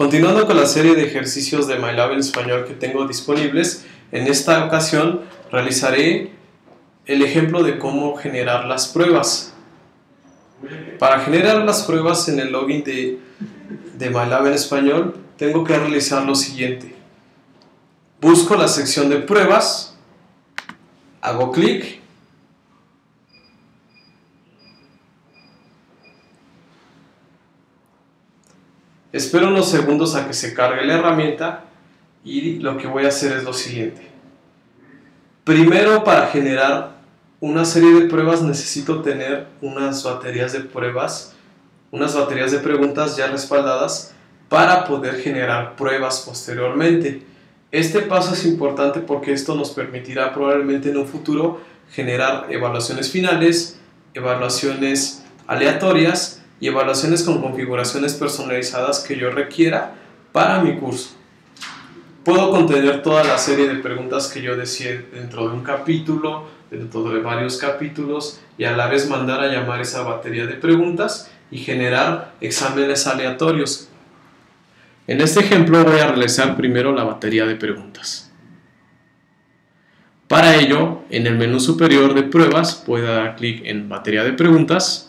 Continuando con la serie de ejercicios de MyLab en español que tengo disponibles, en esta ocasión realizaré el ejemplo de cómo generar las pruebas. Para generar las pruebas en el login de MyLab en español, tengo que realizar lo siguiente. Busco la sección de pruebas, hago clic, espero unos segundos a que se cargue la herramienta y lo que voy a hacer es lo siguiente. Primero, para generar una serie de pruebas necesito tener unas baterías de pruebas, unas baterías de preguntas ya respaldadas para poder generar pruebas posteriormente. Este paso es importante porque esto nos permitirá probablemente en un futuro generar evaluaciones finales, evaluaciones aleatorias y evaluaciones con configuraciones personalizadas que yo requiera para mi curso. Puedo contener toda la serie de preguntas que yo desee dentro de un capítulo, dentro de varios capítulos, y a la vez mandar a llamar esa batería de preguntas y generar exámenes aleatorios. En este ejemplo voy a realizar primero la batería de preguntas. Para ello, en el menú superior de pruebas, voy a dar clic en batería de preguntas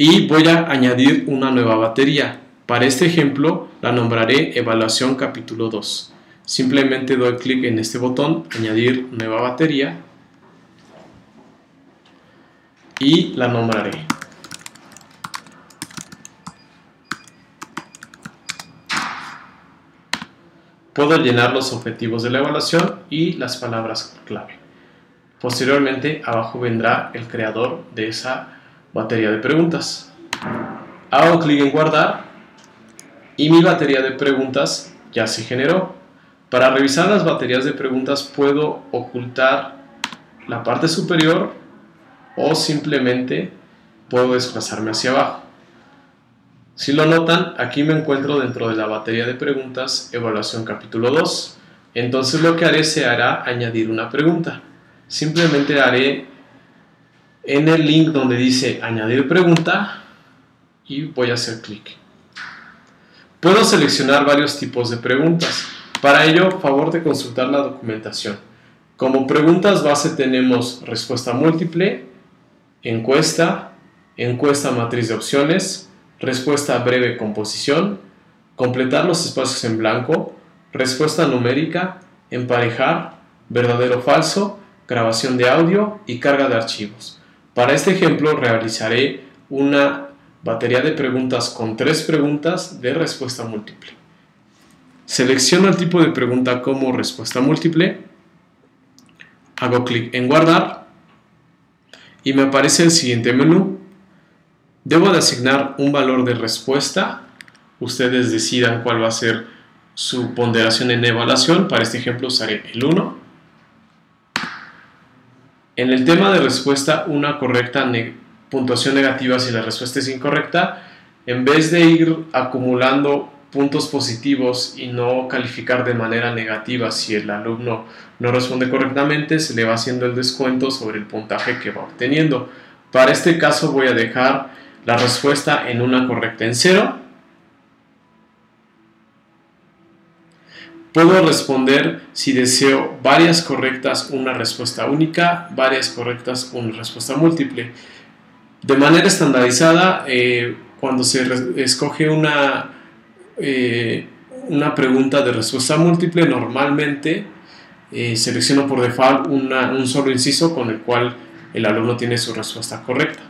y voy a añadir una nueva batería. Para este ejemplo la nombraré evaluación capítulo 2. Simplemente doy clic en este botón, añadir nueva batería, y la nombraré. Puedo llenar los objetivos de la evaluación y las palabras clave. Posteriormente, abajo vendrá el creador de esa batería de preguntas. Hago clic en guardar y mi batería de preguntas ya se generó. Para revisar las baterías de preguntas puedo ocultar la parte superior o simplemente puedo desplazarme hacia abajo. Si lo notan, aquí me encuentro dentro de la batería de preguntas evaluación capítulo 2. Entonces lo que haré será añadir una pregunta. Simplemente haré en el link donde dice añadir pregunta y voy a hacer clic. Puedo seleccionar varios tipos de preguntas. Para ello, favor de consultar la documentación. Como preguntas base tenemos respuesta múltiple, encuesta, encuesta matriz de opciones, respuesta breve composición, completar los espacios en blanco, respuesta numérica, emparejar, verdadero o falso, grabación de audio y carga de archivos. Para este ejemplo realizaré una batería de preguntas con 3 preguntas de respuesta múltiple. Selecciono el tipo de pregunta como respuesta múltiple, hago clic en guardar y me aparece el siguiente menú. Debo de asignar un valor de respuesta. Ustedes decidan cuál va a ser su ponderación en evaluación. Para este ejemplo usaré el 1. En el tema de respuesta, una correcta puntuación negativa si la respuesta es incorrecta. En vez de ir acumulando puntos positivos y no calificar de manera negativa si el alumno no responde correctamente, se le va haciendo el descuento sobre el puntaje que va obteniendo. Para este caso voy a dejar la respuesta en una correcta en 0. Puedo responder, si deseo varias correctas, una respuesta única, varias correctas, una respuesta múltiple. De manera estandarizada, cuando se escoge una pregunta de respuesta múltiple, normalmente selecciono por default un solo inciso con el cual el alumno tiene su respuesta correcta.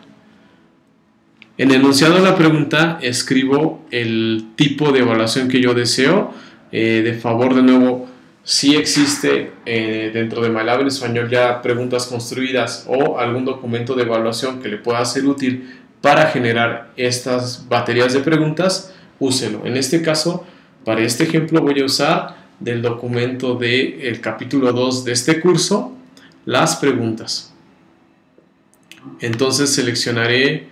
En el enunciado de la pregunta escribo el tipo de evaluación que yo deseo. De favor, de nuevo, si existe dentro de MyLab en español ya preguntas construidas o algún documento de evaluación que le pueda ser útil para generar estas baterías de preguntas, úselo. En este caso, para este ejemplo voy a usar del documento del capítulo 2 de este curso, las preguntas. Entonces seleccionaré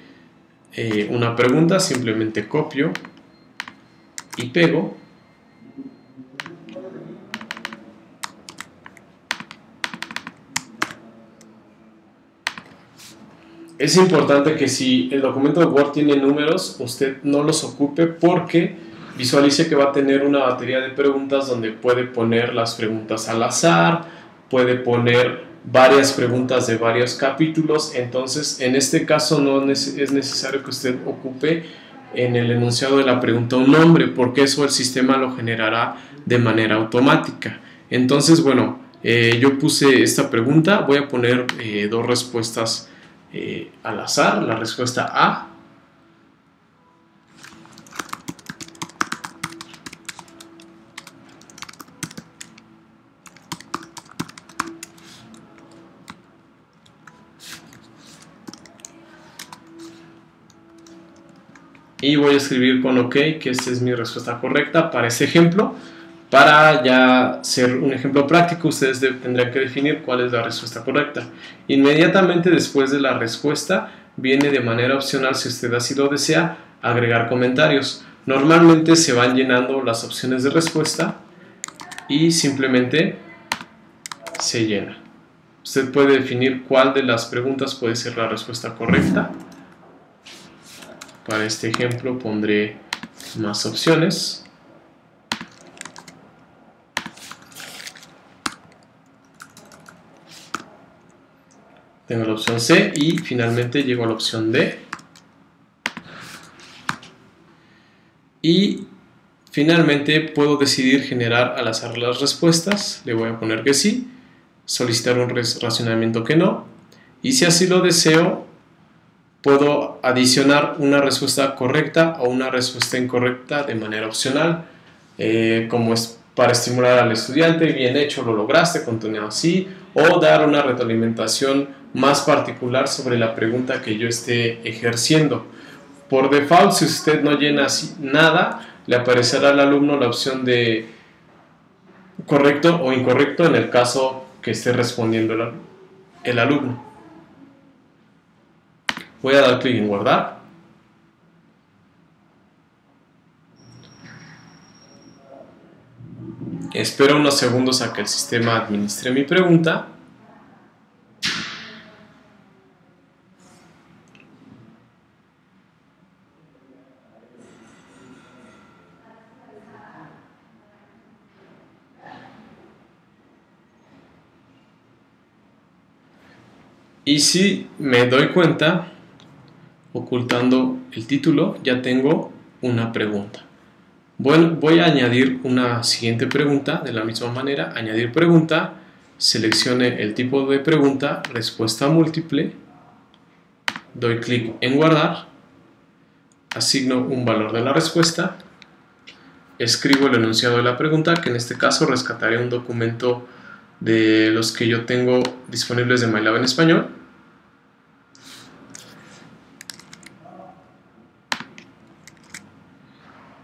una pregunta, simplemente copio y pego. Es importante que si el documento de Word tiene números, usted no los ocupe porque visualice que va a tener una batería de preguntas donde puede poner las preguntas al azar, puede poner varias preguntas de varios capítulos. Entonces, en este caso no es necesario que usted ocupe en el enunciado de la pregunta un nombre, porque eso el sistema lo generará de manera automática. Entonces, bueno, yo puse esta pregunta, voy a poner dos respuestas al azar. La respuesta A y voy a escribir con OK que esta es mi respuesta correcta para este ejemplo. Para ya ser un ejemplo práctico, ustedes tendrán que definir cuál es la respuesta correcta. Inmediatamente después de la respuesta viene de manera opcional, si usted así lo desea, agregar comentarios. Normalmente se van llenando las opciones de respuesta y simplemente se llena. Usted puede definir cuál de las preguntas puede ser la respuesta correcta. Para este ejemplo pondré más opciones. Tengo la opción C y finalmente llego a la opción D. Y finalmente puedo decidir generar al azar las respuestas. Le voy a poner que sí. Solicitar un racionamiento que no. Y si así lo deseo, puedo adicionar una respuesta correcta o una respuesta incorrecta de manera opcional. Como es para estimular al estudiante, bien hecho, lo lograste, continúa así. O dar una retroalimentación más particular sobre la pregunta que yo esté ejerciendo. Por default, si usted no llena nada, le aparecerá al alumno la opción de correcto o incorrecto en el caso que esté respondiendo el alumno. Voy a dar clic en guardar. Espero unos segundos a que el sistema administre mi pregunta. Y si me doy cuenta, ocultando el título, ya tengo una pregunta. Bueno, voy a añadir una siguiente pregunta de la misma manera. Añadir pregunta, seleccione el tipo de pregunta, respuesta múltiple, doy clic en guardar, asigno un valor de la respuesta, escribo el enunciado de la pregunta, que en este caso rescataré un documento de los que yo tengo disponibles de MyLab en español.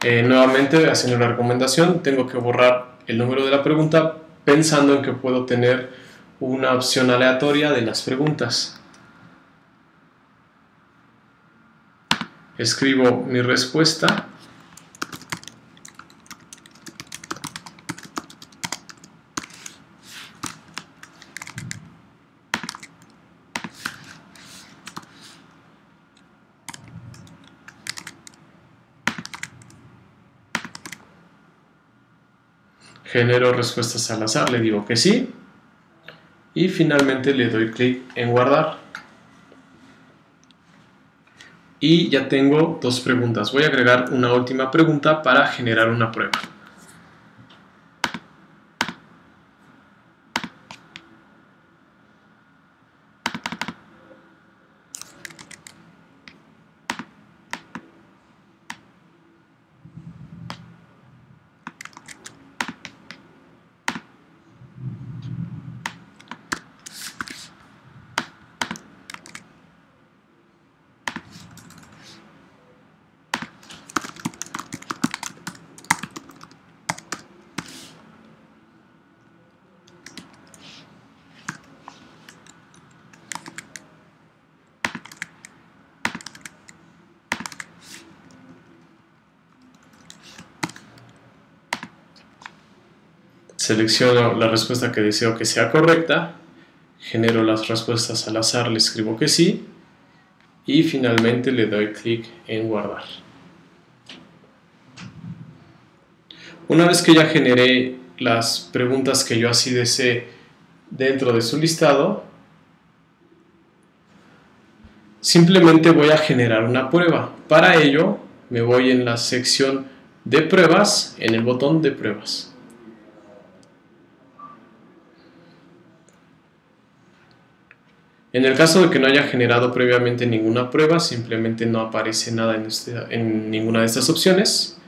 Nuevamente, haciendo la recomendación, tengo que borrar el número de la pregunta pensando en que puedo tener una opción aleatoria de las preguntas. Escribo mi respuesta. Genero respuestas al azar, le digo que sí. Y finalmente le doy clic en guardar. Y ya tengo dos preguntas. Voy a agregar una última pregunta para generar una prueba. Selecciono la respuesta que deseo que sea correcta, genero las respuestas al azar, le escribo que sí, y finalmente le doy clic en guardar. Una vez que ya generé las preguntas que yo así desee dentro de su listado, simplemente voy a generar una prueba. Para ello me voy en la sección de pruebas, en el botón de pruebas. En el caso de que no haya generado previamente ninguna prueba, simplemente no aparece nada en ninguna de estas opciones.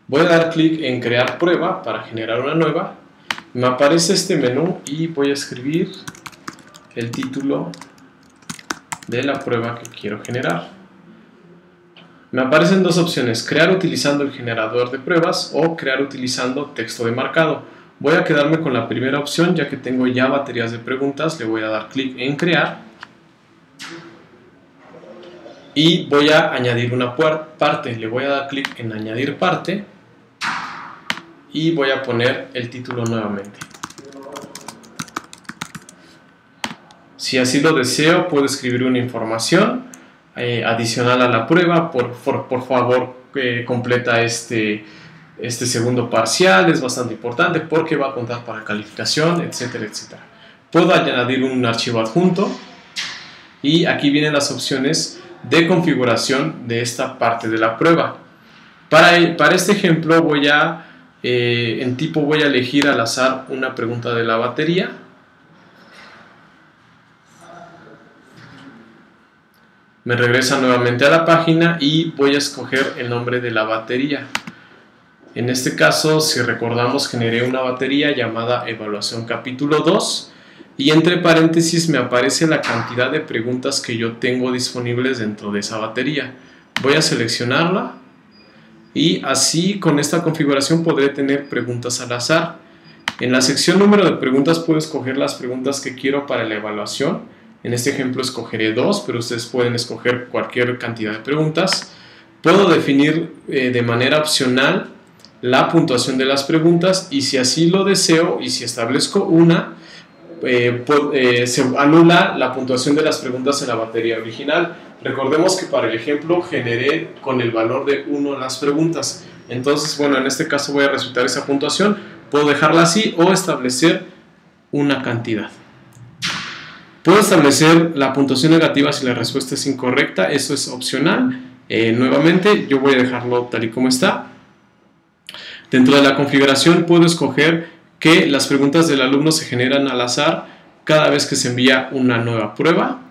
Voy a dar clic en crear prueba para generar una nueva. Me aparece este menú y voy a escribir el título de la prueba que quiero generar. Me aparecen dos opciones: crear utilizando el generador de pruebas o crear utilizando texto de marcado. Voy a quedarme con la primera opción, ya que tengo ya baterías de preguntas. Le voy a dar clic en crear y voy a añadir una parte. Le voy a dar clic en añadir parte y voy a poner el título nuevamente. Si así lo deseo, puedo escribir una información adicional a la prueba. Por favor, completa este segundo parcial, es bastante importante porque va a contar para calificación, etcétera, etcétera. Puedo añadir un archivo adjunto y aquí vienen las opciones de configuración de esta parte de la prueba. Para este ejemplo en tipo voy a elegir al azar una pregunta de la batería. Me regresa nuevamente a la página y voy a escoger el nombre de la batería. En este caso, si recordamos, generé una batería llamada Evaluación Capítulo 2 y entre paréntesis me aparece la cantidad de preguntas que yo tengo disponibles dentro de esa batería. Voy a seleccionarla y así con esta configuración podré tener preguntas al azar. En la sección número de preguntas puedo escoger las preguntas que quiero para la evaluación. En este ejemplo escogeré 2, pero ustedes pueden escoger cualquier cantidad de preguntas. Puedo definir de manera opcional la puntuación de las preguntas y si así lo deseo y si establezco una, se anula la puntuación de las preguntas en la batería original. Recordemos que para el ejemplo generé con el valor de 1 las preguntas. Entonces, bueno, en este caso voy a resultar esa puntuación. Puedo dejarla así o establecer una cantidad. Puedo establecer la puntuación negativa si la respuesta es incorrecta, eso es opcional. Nuevamente, yo voy a dejarlo tal y como está. Dentro de la configuración puedo escoger que las preguntas del alumno se generan al azar cada vez que se envía una nueva prueba,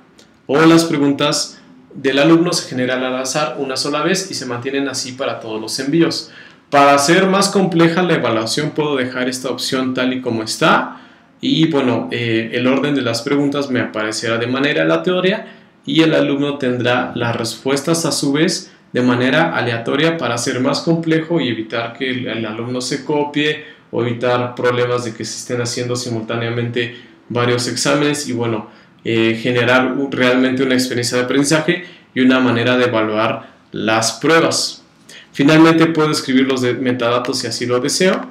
o las preguntas del alumno se generan al azar una sola vez y se mantienen así para todos los envíos. Para hacer más compleja la evaluación puedo dejar esta opción tal y como está. Y bueno, el orden de las preguntas me aparecerá de manera aleatoria y el alumno tendrá las respuestas a su vez de manera aleatoria para hacer más complejo y evitar que el alumno se copie o evitar problemas de que se estén haciendo simultáneamente varios exámenes y bueno, generar realmente una experiencia de aprendizaje y una manera de evaluar las pruebas. Finalmente puedo escribir los metadatos si así lo deseo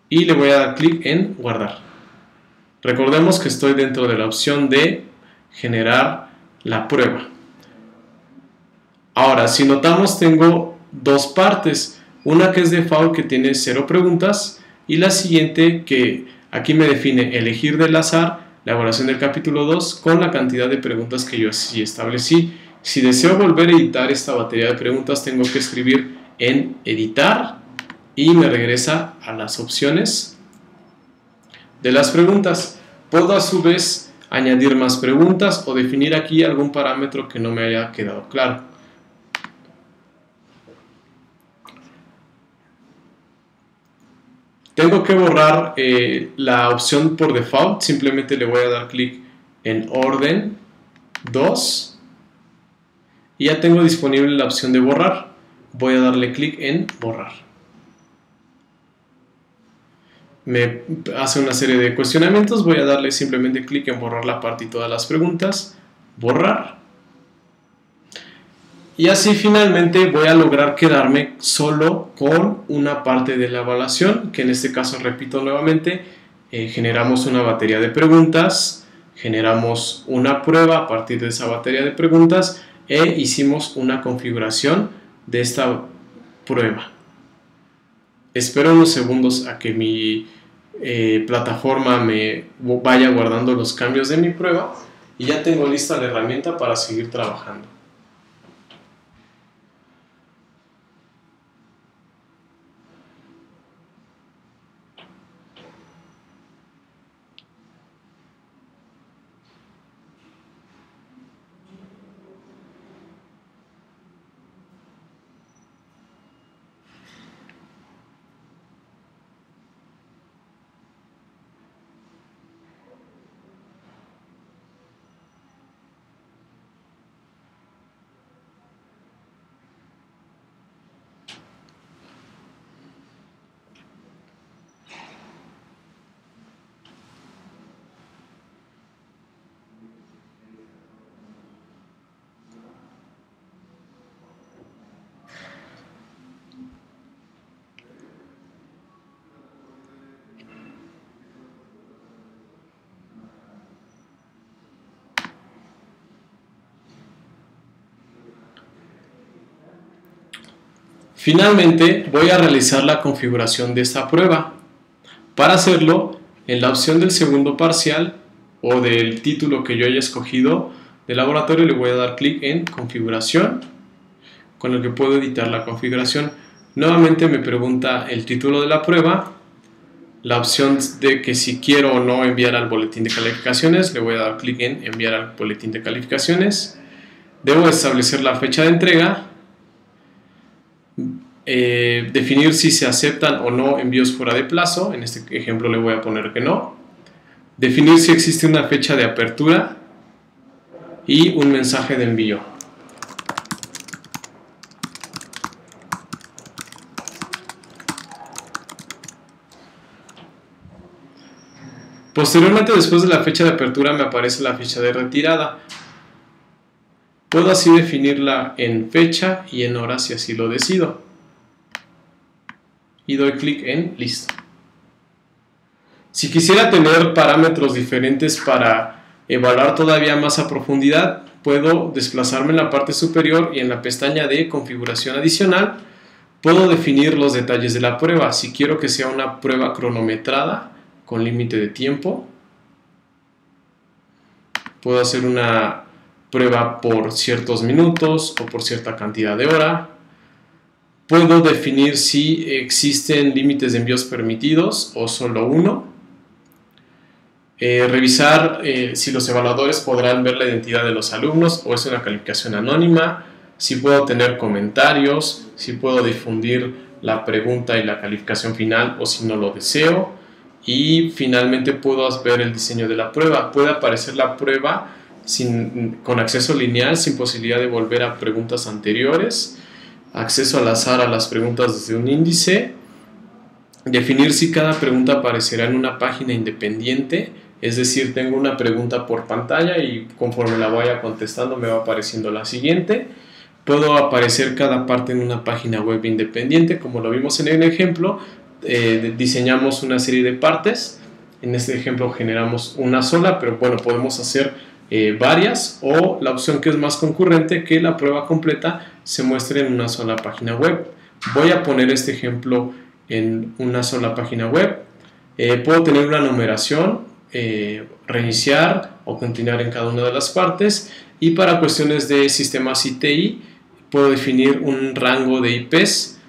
y le voy a dar clic en guardar. Recordemos que estoy dentro de la opción de generar la prueba. Ahora, si notamos, tengo dos partes. Una que es default, que tiene 0 preguntas, y la siguiente que aquí me define elegir del azar la evaluación del capítulo 2 con la cantidad de preguntas que yo sí establecí. Si deseo volver a editar esta batería de preguntas, tengo que escribir en editar y me regresa a las opciones de las preguntas. Puedo a su vez añadir más preguntas o definir aquí algún parámetro que no me haya quedado claro. Tengo que borrar la opción por default, simplemente le voy a dar clic en orden 2 y ya tengo disponible la opción de borrar. Voy a darle clic en borrar. Me hace una serie de cuestionamientos, voy a darle simplemente clic en borrar la parte y todas las preguntas, borrar. Y así finalmente voy a lograr quedarme solo con una parte de la evaluación, que en este caso, repito nuevamente, generamos una batería de preguntas, generamos una prueba a partir de esa batería de preguntas e hicimos una configuración de esta prueba. Espero unos segundos a que mi plataforma me vaya guardando los cambios de mi prueba y ya tengo lista la herramienta para seguir trabajando. Finalmente voy a realizar la configuración de esta prueba. Para hacerlo, en la opción del segundo parcial o del título que yo haya escogido del laboratorio le voy a dar clic en configuración, con el que puedo editar la configuración. Nuevamente me pregunta el título de la prueba, la opción de que si quiero o no enviar al boletín de calificaciones, le voy a dar clic en enviar al boletín de calificaciones. Debo establecer la fecha de entrega, definir si se aceptan o no envíos fuera de plazo, en este ejemplo le voy a poner que no, definir si existe una fecha de apertura y un mensaje de envío. Posteriormente, después de la fecha de apertura, me aparece la fecha de retirada. Puedo así definirla en fecha y en hora si así lo decido. Y doy clic en listo. Si quisiera tener parámetros diferentes para evaluar todavía más a profundidad, puedo desplazarme en la parte superior y en la pestaña de configuración adicional puedo definir los detalles de la prueba. Si quiero que sea una prueba cronometrada con límite de tiempo, puedo hacer una prueba por ciertos minutos o por cierta cantidad de hora. Puedo definir si existen límites de envíos permitidos o solo uno. Revisar si los evaluadores podrán ver la identidad de los alumnos o es una calificación anónima. Si puedo tener comentarios, si puedo difundir la pregunta y la calificación final o si no lo deseo. Y finalmente puedo ver el diseño de la prueba. Puede aparecer la prueba con acceso lineal sin posibilidad de volver a preguntas anteriores. Acceso al azar a las preguntas desde un índice, definir si cada pregunta aparecerá en una página independiente, es decir, tengo una pregunta por pantalla y conforme la vaya contestando me va apareciendo la siguiente. Puedo aparecer cada parte en una página web independiente, como lo vimos en el ejemplo, diseñamos una serie de partes, en este ejemplo generamos una sola, pero bueno, podemos hacer varias, o la opción que es más concurrente, que la prueba completa se muestre en una sola página web. Voy a poner este ejemplo en una sola página web. Puedo tener una numeración, reiniciar o continuar en cada una de las partes, y para cuestiones de sistemas ITI puedo definir un rango de IPs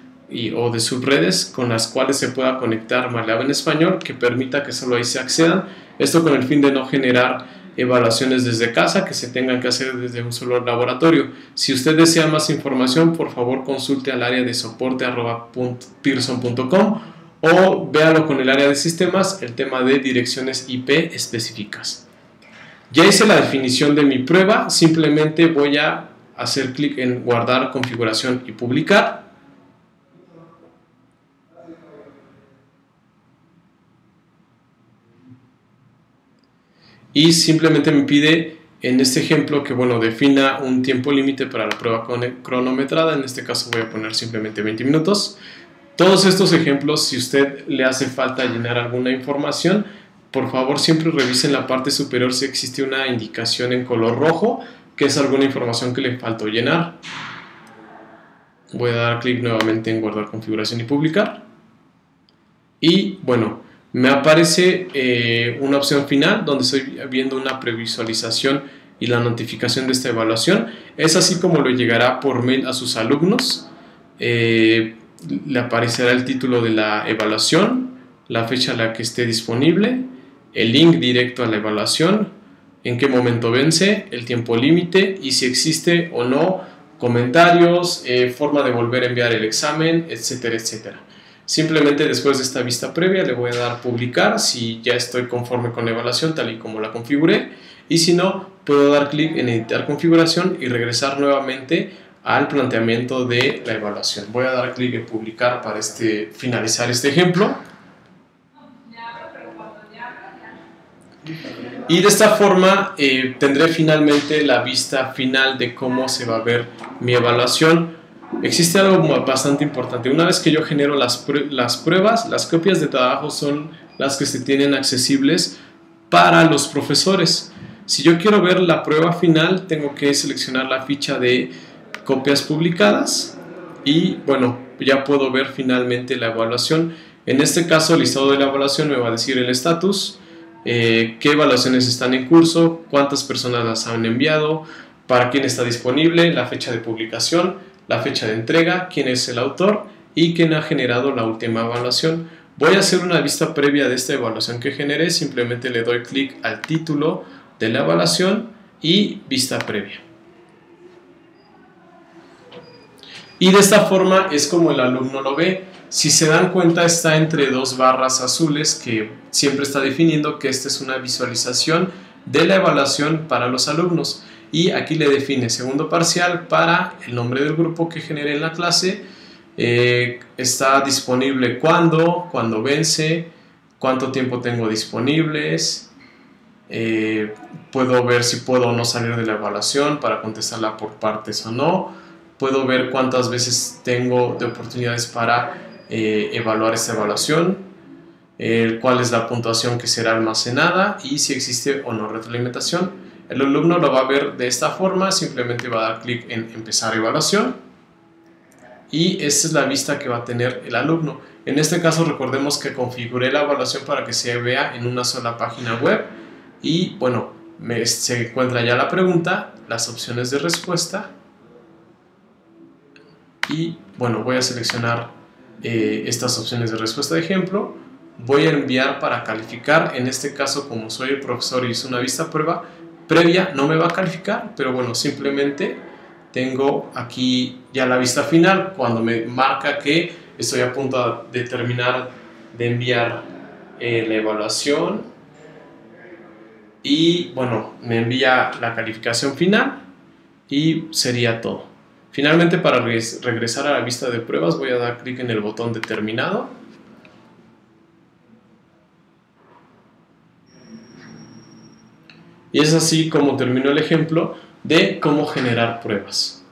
o de subredes con las cuales se pueda conectar MATLAB en español que permita que solo ahí se accedan, esto con el fin de no generar evaluaciones desde casa que se tengan que hacer desde un solo laboratorio. Si usted desea más información, por favor consulte al área de soporte@pearson.com o véalo con el área de sistemas, el tema de direcciones IP específicas. Ya hice la definición de mi prueba, simplemente voy a hacer clic en guardar configuración y publicar. Y simplemente me pide en este ejemplo que defina un tiempo límite para la prueba cronometrada. En este caso voy a poner simplemente 20 minutos. Todos estos ejemplos, si usted le hace falta llenar alguna información, por favor siempre revisen la parte superior si existe una indicación en color rojo que es alguna información que le faltó llenar. Voy a dar clic nuevamente en guardar configuración y publicar. Y bueno, me aparece una opción final donde estoy viendo una previsualización y la notificación de esta evaluación. Es así como lo llegará por mail a sus alumnos. Le aparecerá el título de la evaluación, la fecha a la que esté disponible, el link directo a la evaluación, en qué momento vence, el tiempo límite y si existe o no comentarios, forma de volver a enviar el examen, etcétera, etcétera. Simplemente después de esta vista previa le voy a dar publicar si ya estoy conforme con la evaluación tal y como la configuré, y si no, puedo dar clic en editar configuración y regresar nuevamente al planteamiento de la evaluación. Voy a dar clic en publicar para finalizar este ejemplo. Y de esta forma tendré finalmente la vista final de cómo se va a ver mi evaluación. Existe algo bastante importante. Una vez que yo genero las pruebas, las copias de trabajo son las que se tienen accesibles para los profesores. Si yo quiero ver la prueba final, tengo que seleccionar la ficha de copias publicadas y bueno, ya puedo ver finalmente la evaluación. En este caso, el listado de la evaluación me va a decir el estatus, qué evaluaciones están en curso, cuántas personas las han enviado, para quién está disponible, la fecha de publicación, la fecha de entrega, quién es el autor y quién ha generado la última evaluación. Voy a hacer una vista previa de esta evaluación que generé. Simplemente le doy clic al título de la evaluación y vista previa. Y de esta forma es como el alumno lo ve. Si se dan cuenta, está entre dos barras azules que siempre está definiendo que esta es una visualización de la evaluación para los alumnos. Y aquí le define segundo parcial para el nombre del grupo que generé en la clase. Está disponible cuándo vence, cuánto tiempo tengo disponibles. Puedo ver si puedo o no salir de la evaluación para contestarla por partes o no. Puedo ver cuántas veces tengo de oportunidades para evaluar esta evaluación, cuál es la puntuación que será almacenada y si existe o no retroalimentación. El alumno lo va a ver de esta forma, simplemente va a dar clic en empezar evaluación y esta es la vista que va a tener el alumno. En este caso recordemos que configuré la evaluación para que se vea en una sola página web y bueno, se encuentra ya la pregunta, las opciones de respuesta y bueno, voy a seleccionar estas opciones de respuesta de ejemplo. Voy a enviar para calificar. En este caso, como soy el profesor y hice una vista previa, no me va a calificar, pero bueno, simplemente tengo aquí ya la vista final cuando me marca que estoy a punto de terminar de enviar la evaluación y bueno, me envía la calificación final y sería todo. Finalmente, para regresar a la vista de pruebas, voy a dar clic en el botón de terminado. Y es así como terminó el ejemplo de cómo generar pruebas.